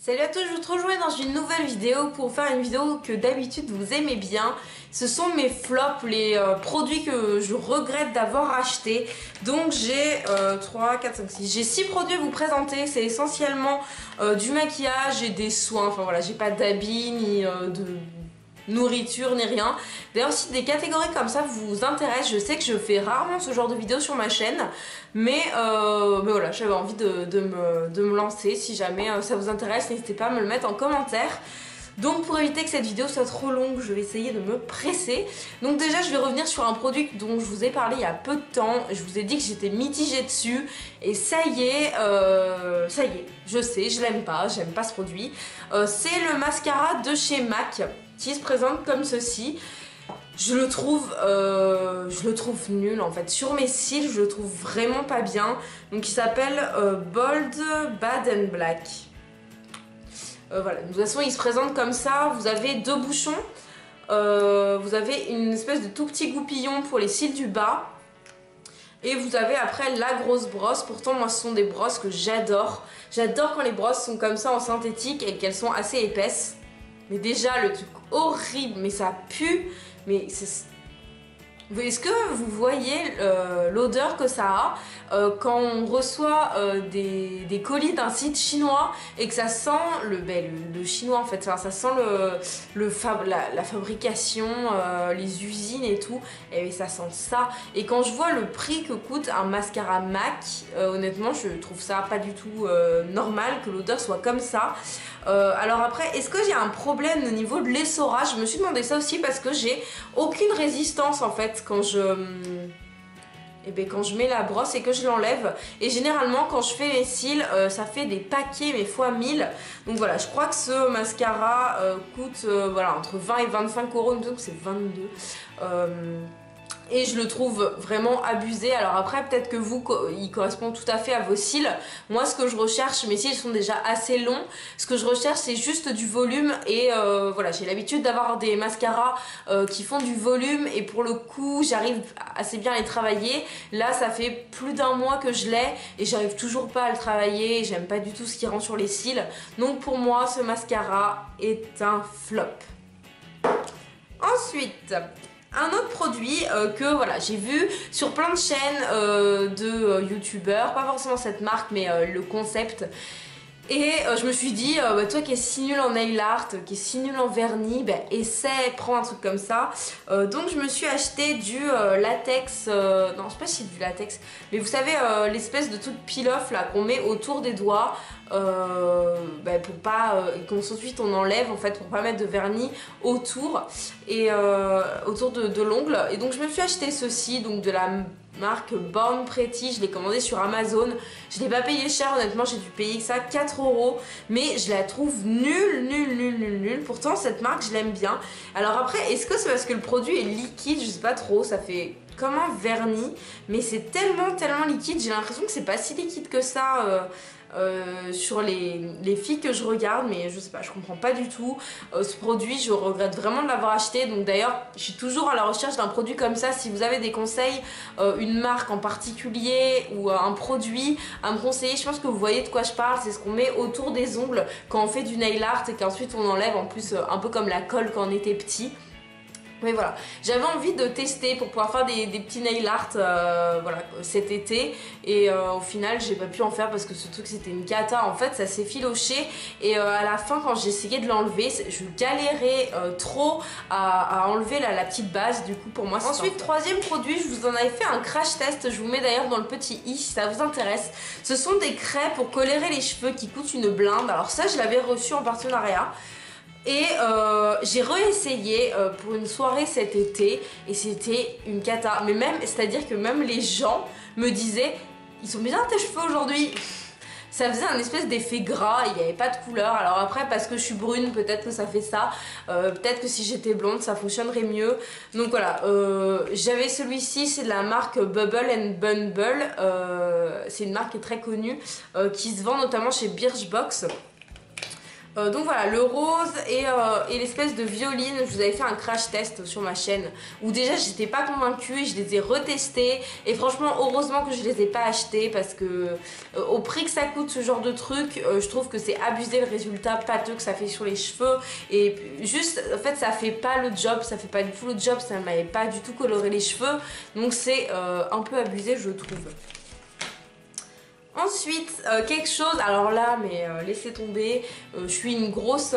Salut à tous, je vous retrouve dans une nouvelle vidéo pour faire une vidéo que d'habitude vous aimez bien. Ce sont mes flops, les produits que je regrette d'avoir achetés. Donc j'ai 3, 4, 5, 6. J'ai 6 produits à vous présenter. C'est essentiellement du maquillage et des soins. Enfin voilà, j'ai pas d'habits ni de nourriture ni rien. D'ailleurs si des catégories comme ça vous intéressent, je sais que je fais rarement ce genre de vidéos sur ma chaîne, mais voilà, j'avais envie de me lancer. Si jamais ça vous intéresse, n'hésitez pas à me le mettre en commentaire. Donc pour éviter que cette vidéo soit trop longue, je vais essayer de me presser. Donc déjà je vais revenir sur un produit dont je vous ai parlé il y a peu de temps. Je vous ai dit que j'étais mitigée dessus et ça y est, je sais, je l'aime pas, j'aime pas ce produit. C'est le mascara de chez MAC qui se présente comme ceci. Je le trouve nul en fait. Sur mes cils, je le trouve vraiment pas bien. Donc il s'appelle Bold Bad and Black. Voilà, de toute façon il se présente comme ça. Vous avez deux bouchons, vous avez une espèce de tout petit goupillon pour les cils du bas, et vous avez après la grosse brosse. Pourtant moi ce sont des brosses que j'adore. J'adore quand les brosses sont comme ça en synthétique et qu'elles sont assez épaisses. Mais déjà le truc horrible, mais ça pue, mais c'est... Est-ce que vous voyez l'odeur que ça a quand on reçoit des colis d'un site chinois et que ça sent le chinois en fait, enfin, ça sent la fabrication, les usines et tout, et ça sent ça. Et quand je vois le prix que coûte un mascara MAC, honnêtement je trouve ça pas du tout normal que l'odeur soit comme ça. Alors après, est-ce que j'ai un problème au niveau de l'essorage? Je me suis demandé ça aussi parce que j'ai aucune résistance en fait quand je mets la brosse et que je l'enlève. Et généralement quand je fais les cils, ça fait des paquets mais fois 1000. Donc voilà, je crois que ce mascara coûte voilà, entre 20 et 25 euros, il me semble que c'est 22. Et je le trouve vraiment abusé. Alors après peut-être que vous, il correspond tout à fait à vos cils. Moi ce que je recherche, mes cils sont déjà assez longs, ce que je recherche c'est juste du volume. Et voilà, j'ai l'habitude d'avoir des mascaras qui font du volume, et pour le coup j'arrive assez bien à les travailler. Là ça fait plus d'un mois que je l'ai et j'arrive toujours pas à le travailler. J'aime pas du tout ce qui rend sur les cils. Donc pour moi ce mascara est un flop. Ensuite, un autre produit que voilà, j'ai vu sur plein de chaînes de youtubeurs, pas forcément cette marque mais le concept. Et je me suis dit, toi qui es si nul en nail art, qui est si nul en vernis, essaie, prends un truc comme ça. Donc je me suis acheté du latex, non je sais pas si c'est du latex, mais vous savez l'espèce de truc peel-off là qu'on met autour des doigts. Pour pas qu'ensuite on enlève en fait, pour pas mettre de vernis autour et autour de l'ongle. Et donc je me suis acheté ceci, donc de la marque Born Pretty. Je l'ai commandé sur Amazon, je l'ai pas payé cher honnêtement, j'ai dû payer ça 4 euros, mais je la trouve nulle. Pourtant cette marque je l'aime bien. Alors après, est-ce que c'est parce que le produit est liquide? Je sais pas trop, ça fait comme un vernis, mais c'est tellement liquide, j'ai l'impression que c'est pas si liquide que ça sur les filles que je regarde, mais je sais pas, je comprends pas du tout. Ce produit je regrette vraiment de l'avoir acheté. Donc d'ailleurs je suis toujours à la recherche d'un produit comme ça. Si vous avez des conseils, une marque en particulier ou un produit à me conseiller, je pense que vous voyez de quoi je parle. C'est ce qu'on met autour des ongles quand on fait du nail art et qu'ensuite on enlève, en plus un peu comme la colle quand on était petit. Mais voilà, j'avais envie de tester pour pouvoir faire des petits nail art voilà, cet été. Et au final j'ai pas pu en faire parce que ce truc c'était une cata. En fait ça s'est filoché et à la fin quand j'ai essayé de l'enlever, je galérais trop à enlever la petite base. Du coup pour moi c'est... Ensuite, troisième produit, je vous en avais fait un crash test, je vous mets d'ailleurs dans le petit i si ça vous intéresse. Ce sont des craies pour colorer les cheveux qui coûtent une blinde. Alors ça je l'avais reçu en partenariat. Et j'ai réessayé pour une soirée cet été et c'était une cata. Mais même, c'est-à-dire que même les gens me disaient, ils sont bien tes cheveux aujourd'hui. Ça faisait un espèce d'effet gras, il n'y avait pas de couleur. Alors après parce que je suis brune, peut-être que ça fait ça. Peut-être que si j'étais blonde ça fonctionnerait mieux. Donc voilà, j'avais celui-ci, c'est de la marque Bubble and Bumble. C'est une marque qui est très connue, qui se vend notamment chez Birchbox. Donc voilà, le rose et l'espèce de violine, je vous avais fait un crash test sur ma chaîne où déjà j'étais pas convaincue et je les ai retestés et franchement heureusement que je les ai pas achetés parce que au prix que ça coûte ce genre de truc, je trouve que c'est abusé le résultat pâteux que ça fait sur les cheveux et juste en fait ça fait pas le job, ça fait pas du tout le job, ça m'avait pas du tout coloré les cheveux donc c'est un peu abusé je trouve. Ensuite, quelque chose, alors là, mais laissez tomber, je suis une grosse...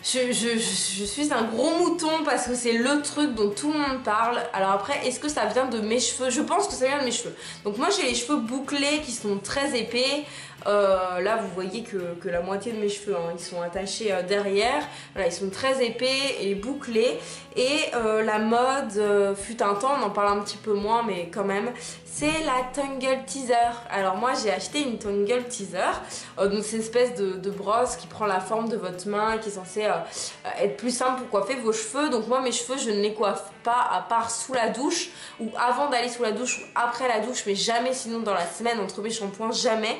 je suis un gros mouton parce que c'est le truc dont tout le monde parle. Alors après, est-ce que ça vient de mes cheveux? Je pense que ça vient de mes cheveux. Donc moi j'ai les cheveux bouclés qui sont très épais. Là vous voyez que la moitié de mes cheveux hein, ils sont attachés derrière, voilà, ils sont très épais et bouclés et la mode fut un temps, on en parle un petit peu moins mais quand même, c'est la Tangle Teaser. Alors moi j'ai acheté une Tangle Teaser, donc c'est une espèce de brosse qui prend la forme de votre main et qui est censée être plus simple pour coiffer vos cheveux. Donc moi mes cheveux je ne les coiffe pas à part sous la douche ou avant d'aller sous la douche ou après la douche, mais jamais sinon dans la semaine entre mes shampoings, jamais.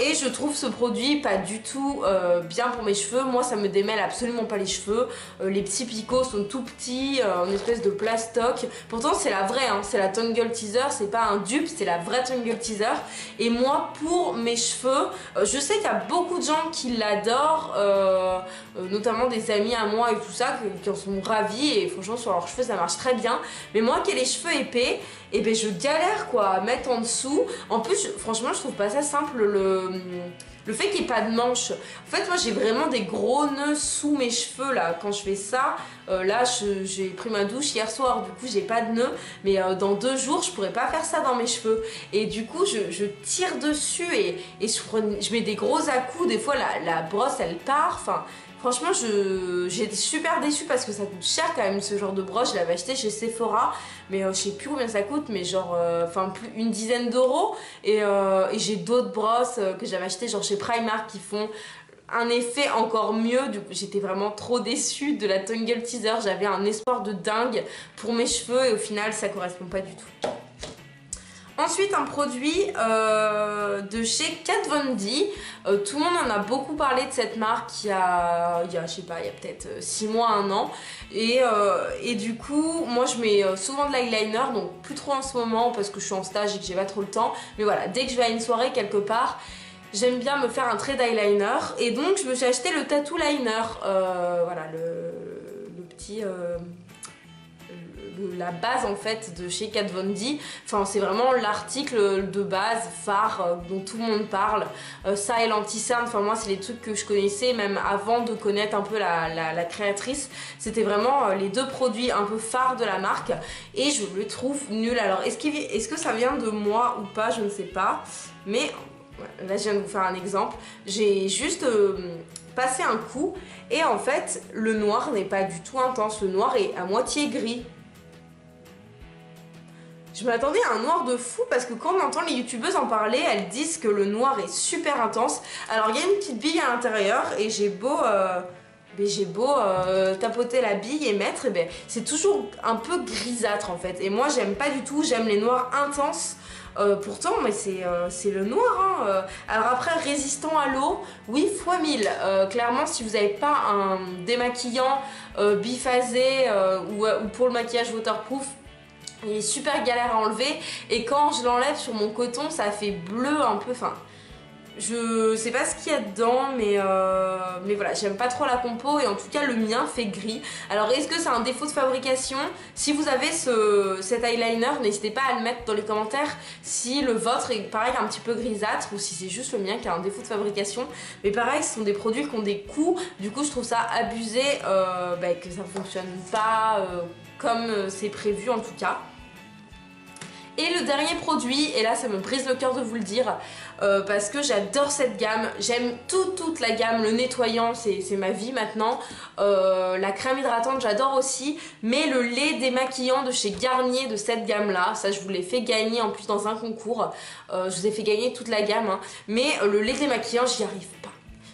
Et je trouve ce produit pas du tout bien pour mes cheveux. Moi ça me démêle absolument pas les cheveux. Les petits picots sont tout petits, en espèce de plastoc. Pourtant c'est la vraie, hein, c'est la Tangle Teaser, c'est pas un dupe, c'est la vraie Tangle Teaser. Et moi pour mes cheveux, je sais qu'il y a beaucoup de gens qui l'adorent, notamment des amis à moi et tout ça, qui en sont ravis. Et franchement sur leurs cheveux ça marche très bien. Mais moi qui ai les cheveux épais, et ben je galère quoi à mettre en dessous. En plus franchement je trouve pas ça simple le fait qu'il n'y ait pas de manche. En fait moi j'ai vraiment des gros nœuds sous mes cheveux là quand je fais ça. Là j'ai pris ma douche hier soir, du coup j'ai pas de nœuds, mais dans 2 jours je pourrais pas faire ça dans mes cheveux. Et du coup je tire dessus et je mets des gros à-coups, des fois la brosse elle part, enfin... Franchement, j'ai été super déçue parce que ça coûte cher quand même ce genre de brosse. Je l'avais acheté chez Sephora, mais je sais plus combien ça coûte, mais genre, enfin, une dizaine d'euros. Et j'ai d'autres brosses que j'avais achetées genre chez Primark qui font un effet encore mieux. Du coup, j'étais vraiment trop déçue de la Tangle Teaser. J'avais un espoir de dingue pour mes cheveux et au final, ça correspond pas du tout. Ensuite un produit de chez Kat Von D. Tout le monde en a beaucoup parlé de cette marque je sais pas, il y a peut-être 6 mois, 1 an. Et du coup, moi je mets souvent de l'eyeliner, donc plus trop en ce moment parce que je suis en stage et que j'ai pas trop le temps. Mais voilà, dès que je vais à une soirée quelque part, j'aime bien me faire un trait d'eyeliner. Et donc je me suis acheté le Tattoo Liner. Voilà, le petit... la base en fait de chez Kat Von D. Enfin c'est vraiment l'article de base phare dont tout le monde parle. Ça et l'anti-cerne, enfin moi c'est les trucs que je connaissais même avant de connaître un peu la créatrice. C'était vraiment les 2 produits un peu phares de la marque et je le trouve nul. Alors est-ce que ça vient de moi ou pas, je ne sais pas, mais là je viens de vous faire un exemple. J'ai juste passé un coup et en fait le noir n'est pas du tout intense, le noir est à moitié gris. Je m'attendais à un noir de fou parce que quand on entend les youtubeuses en parler, elles disent que le noir est super intense. Alors il y a une petite bille à l'intérieur et j'ai beau tapoter la bille et mettre, et ben, c'est toujours un peu grisâtre en fait. Et moi j'aime pas du tout, j'aime les noirs intenses. Pourtant mais c'est le noir hein. Alors après résistant à l'eau, oui x 1000. Clairement si vous n'avez pas un démaquillant biphasé ou pour le maquillage waterproof, il est super galère à enlever et quand je l'enlève sur mon coton ça fait bleu un peu, enfin je sais pas ce qu'il y a dedans mais voilà, j'aime pas trop la compo et en tout cas le mien fait gris. Alors est-ce que c'est un défaut de fabrication? Si vous avez cet eyeliner, n'hésitez pas à le mettre dans les commentaires si le vôtre est pareil un petit peu grisâtre ou si c'est juste le mien qui a un défaut de fabrication. Mais pareil, ce sont des produits qui ont des coûts, du coup je trouve ça abusé que ça fonctionne pas comme c'est prévu en tout cas. Et le dernier produit, et là ça me brise le cœur de vous le dire, parce que j'adore cette gamme, j'aime toute la gamme, le nettoyant c'est ma vie maintenant, la crème hydratante j'adore aussi, mais le lait démaquillant de chez Garnier de cette gamme là, ça je vous l'ai fait gagner en plus dans un concours, je vous ai fait gagner toute la gamme, hein, mais le lait démaquillant j'y arrive pas.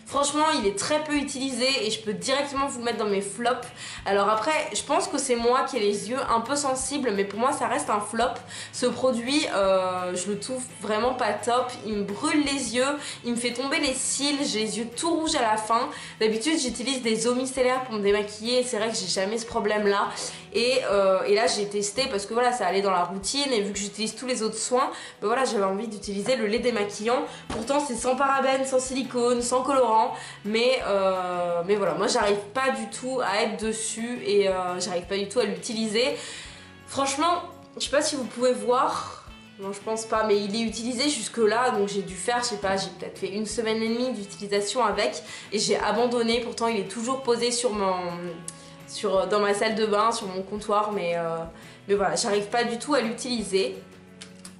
Franchement, il est très peu utilisé et je peux directement vous le mettre dans mes flops. Alors après, je pense que c'est moi qui ai les yeux un peu sensibles, mais pour moi ça reste un flop. Ce produit, je le trouve vraiment pas top. Il me brûle les yeux, il me fait tomber les cils, j'ai les yeux tout rouges à la fin. D'habitude, j'utilise des eaux micellaires pour me démaquiller et c'est vrai que j'ai jamais ce problème là. Et là j'ai testé parce que voilà, ça allait dans la routine et vu que j'utilise tous les autres soins, ben voilà, j'avais envie d'utiliser le lait démaquillant. Pourtant c'est sans parabènes, sans silicone, sans colorant, mais voilà, moi j'arrive pas du tout à être dessus et j'arrive pas du tout à l'utiliser. Franchement, je sais pas si vous pouvez voir, non je pense pas, mais il est utilisé jusque là, donc j'ai dû faire, je sais pas, j'ai peut-être fait 1 semaine et demie d'utilisation avec et j'ai abandonné. Pourtant il est toujours posé dans ma salle de bain, sur mon comptoir, mais voilà, j'arrive pas du tout à l'utiliser.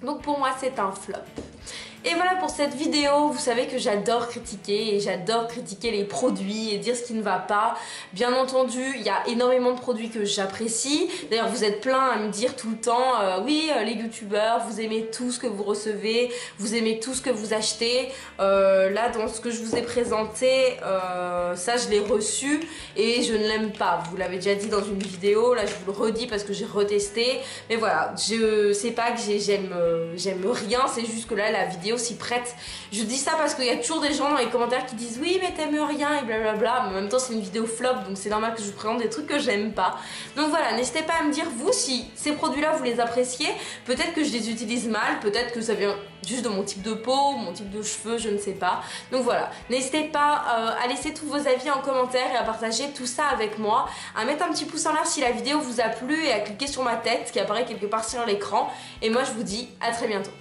Donc pour moi c'est un flop. Et voilà pour cette vidéo. Vous savez que j'adore critiquer et j'adore critiquer les produits et dire ce qui ne va pas. Bien entendu, il y a énormément de produits que j'apprécie. D'ailleurs, vous êtes plein à me dire tout le temps oui, les youtubeurs, vous aimez tout ce que vous recevez, vous aimez tout ce que vous achetez. Là, dans ce que je vous ai présenté, ça je l'ai reçu et je ne l'aime pas. Vous l'avez déjà dit dans une vidéo, là je vous le redis parce que j'ai retesté. Mais voilà, je sais pas que j'aime rien, c'est juste que là la vidéo s'y prête. Je dis ça parce qu'il y a toujours des gens dans les commentaires qui disent oui mais t'aimes rien et blablabla, mais en même temps c'est une vidéo flop donc c'est normal que je vous présente des trucs que j'aime pas. Donc voilà, n'hésitez pas à me dire vous si ces produits là vous les appréciez. Peut-être que je les utilise mal, peut-être que ça vient juste de mon type de peau, mon type de cheveux, je ne sais pas. Donc voilà, n'hésitez pas à laisser tous vos avis en commentaire et à partager tout ça avec moi, à mettre un petit pouce en l'air si la vidéo vous a plu et à cliquer sur ma tête qui apparaît quelque part sur l'écran. Et moi je vous dis à très bientôt.